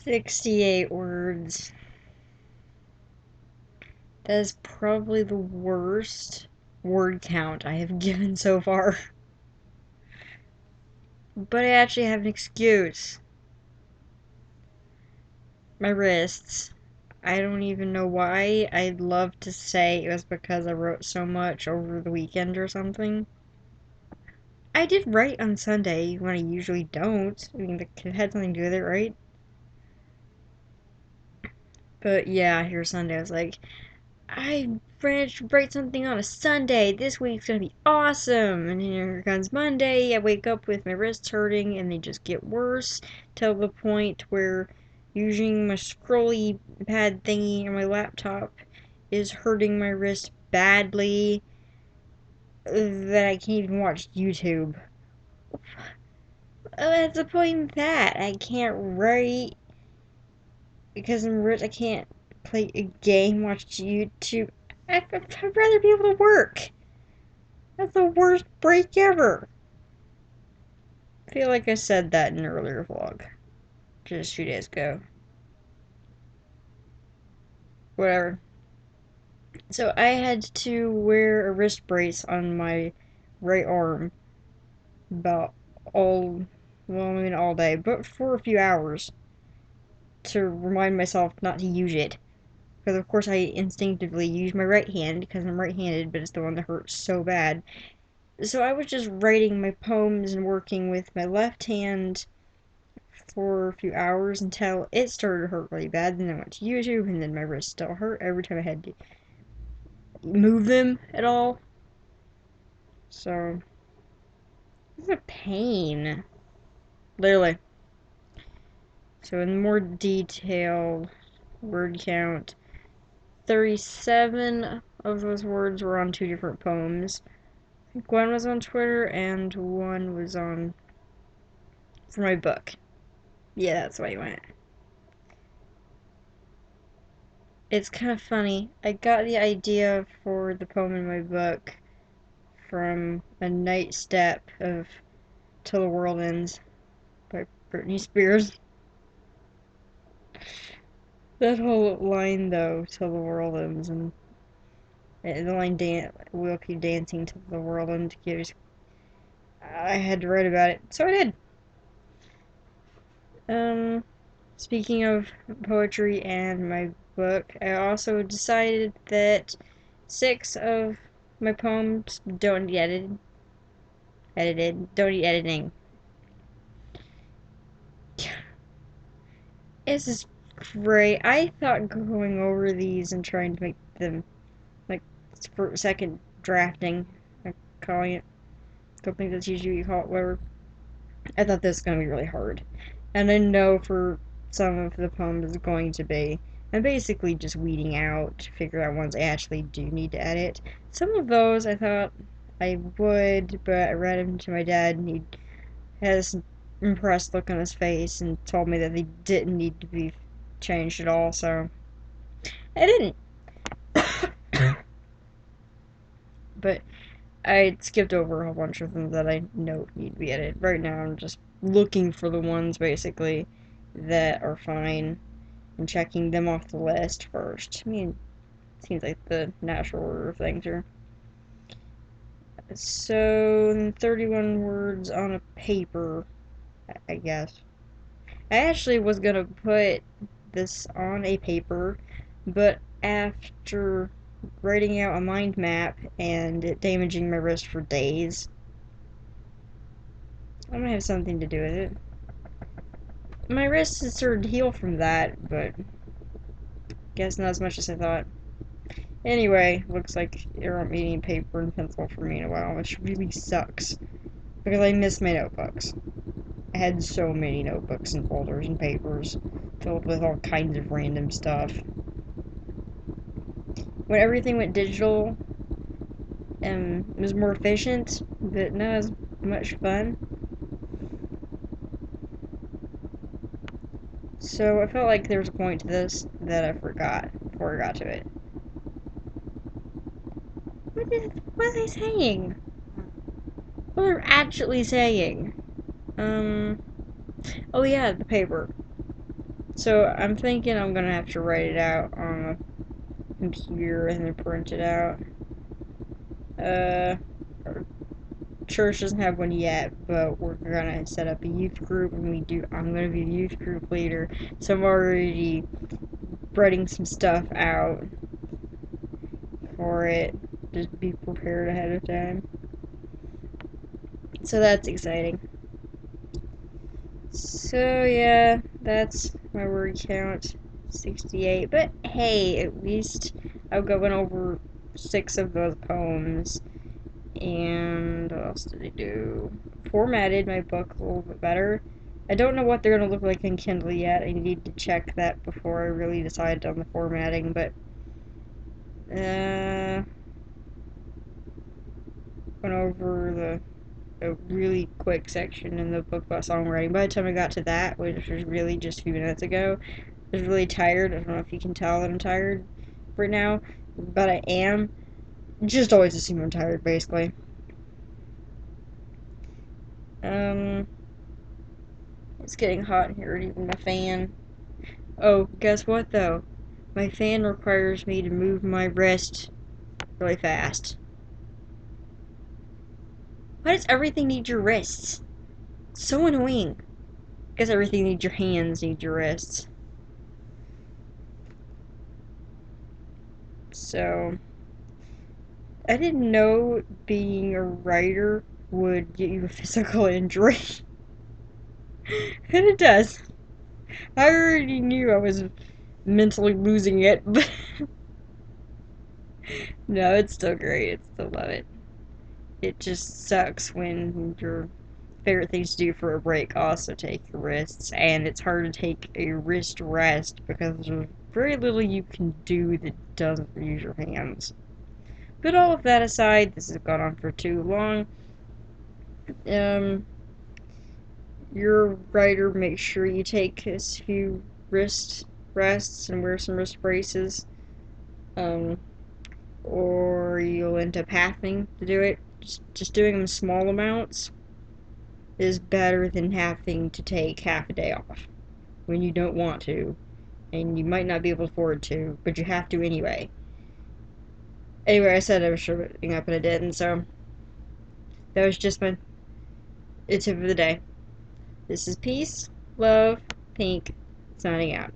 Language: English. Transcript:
68 words. That is probably the worst word count I have given so far. But I actually have an excuse. My wrists. I don't even know why. I'd love to say it was because I wrote so much over the weekend or something. I did write on Sunday when I usually don't. I mean, it had something to do with it, right? But yeah, here's Sunday. I was like, I managed to write something on a Sunday. This week's gonna be awesome. And here comes Monday. I wake up with my wrists hurting, and they just get worse till the point where using my scrolly pad thingy on my laptop is hurting my wrist badly that I can't even watch YouTube. What's the point in that? I can't write because I'm rich. I can't play a game, watch YouTube. I'd rather be able to work. That's the worst break ever. I feel like I said that in an earlier vlog, just 2 days ago. Whatever. So I had to wear a wrist brace on my right arm about well, I mean all day, but for a few hours to remind myself not to use it. Because of course I instinctively use my right hand because I'm right-handed, but it's the one that hurts so bad. So I was just writing my poems and working with my left hand for a few hours until it started to hurt really bad. Then I went to YouTube, and then my wrists still hurt every time I had to move them at all. So it's a pain, literally. So in more detail, word count: 37 of those words were on two different poems. I think one was on Twitter and one was on for my book. Yeah, that's why you went. It's kind of funny. I got the idea for the poem in my book from A Night Step of Till the World Ends by Britney Spears. That whole line, though, Till the World Ends, and the line, we'll keep dancing till the world ends, I had to write about it, so I did. Um, Speaking of poetry and my book, I also decided that 6 of my poems don't need don't need editing. This is great. I thought going over these and trying to make them like for second drafting, like calling it. Don't think that's usually what you call it. Whatever. I thought this was gonna be really hard, and I know for some of the poems it's going to be. I'm basically just weeding out to figure out ones I actually do need to edit. Some of those I thought I would, but I read them to my dad, and he had this impressed look on his face and told me that they didn't need to be changed at all, so I didn't. But I skipped over a whole bunch of them that I know need to be edited. Right now, I'm just looking for the ones basically that are fine and checking them off the list first. I mean, it seems like the natural order of things here. So, 31 words on a paper, I guess. I actually was gonna put this on a paper, but after writing out a mind map and it damaging my wrist for days, I'm gonna have something to do with it. My wrist has started to heal from that, but guess not as much as I thought. Anyway, looks like there won't be any paper and pencil for me in a while, which really sucks because I miss my notebooks. I had so many notebooks and folders and papers filled with all kinds of random stuff. When everything went digital, it was more efficient, but not as much fun. So I felt like there was a point to this that I forgot before I got to it. What are they saying? What are they actually saying? Oh yeah, the paper. So I'm thinking I'm gonna have to write it out on a computer and then print it out. Our church doesn't have one yet, but we're gonna set up a youth group, and I'm gonna be the youth group leader. So I'm already writing some stuff out for it. Just be prepared ahead of time. So that's exciting. So yeah, that's my word count, 68. But hey, at least I've gone over 6 of those poems. And what else did I do? Formatted my book a little bit better. I don't know what they're gonna look like in Kindle yet. I need to check that before I really decide on the formatting. But went over a really quick section in the book about songwriting. By the time I got to that, which was really just a few minutes ago, I was really tired. I don't know if you can tell that I'm tired right now, but I am. Just always assume I'm tired, basically. Um, it's getting hot in here, even my fan. Oh, guess what though? My fan requires me to move my wrist really fast. Why does everything need your wrists? So annoying. Guess everything needs your hands, needs your wrists. So, I didn't know being a writer would get you a physical injury. And it does. I already knew I was mentally losing it, but no, it's still great. I still love it. It just sucks when your favorite things to do for a break also take your wrists, and it's hard to take a wrist rest because there's very little you can do that doesn't use your hands. But all of that aside, this has gone on for too long. Um, your writer, make sure you take a few wrist rests and wear some wrist braces. Um, or you'll end up having to do it. Just doing them small amounts is better than having to take half a day off when you don't want to, and you might not be able to afford to, but you have to anyway. Anyway, I said I was shutting up and I didn't, so that was just my tip of the day. This is Peace, Love, Pink, signing out.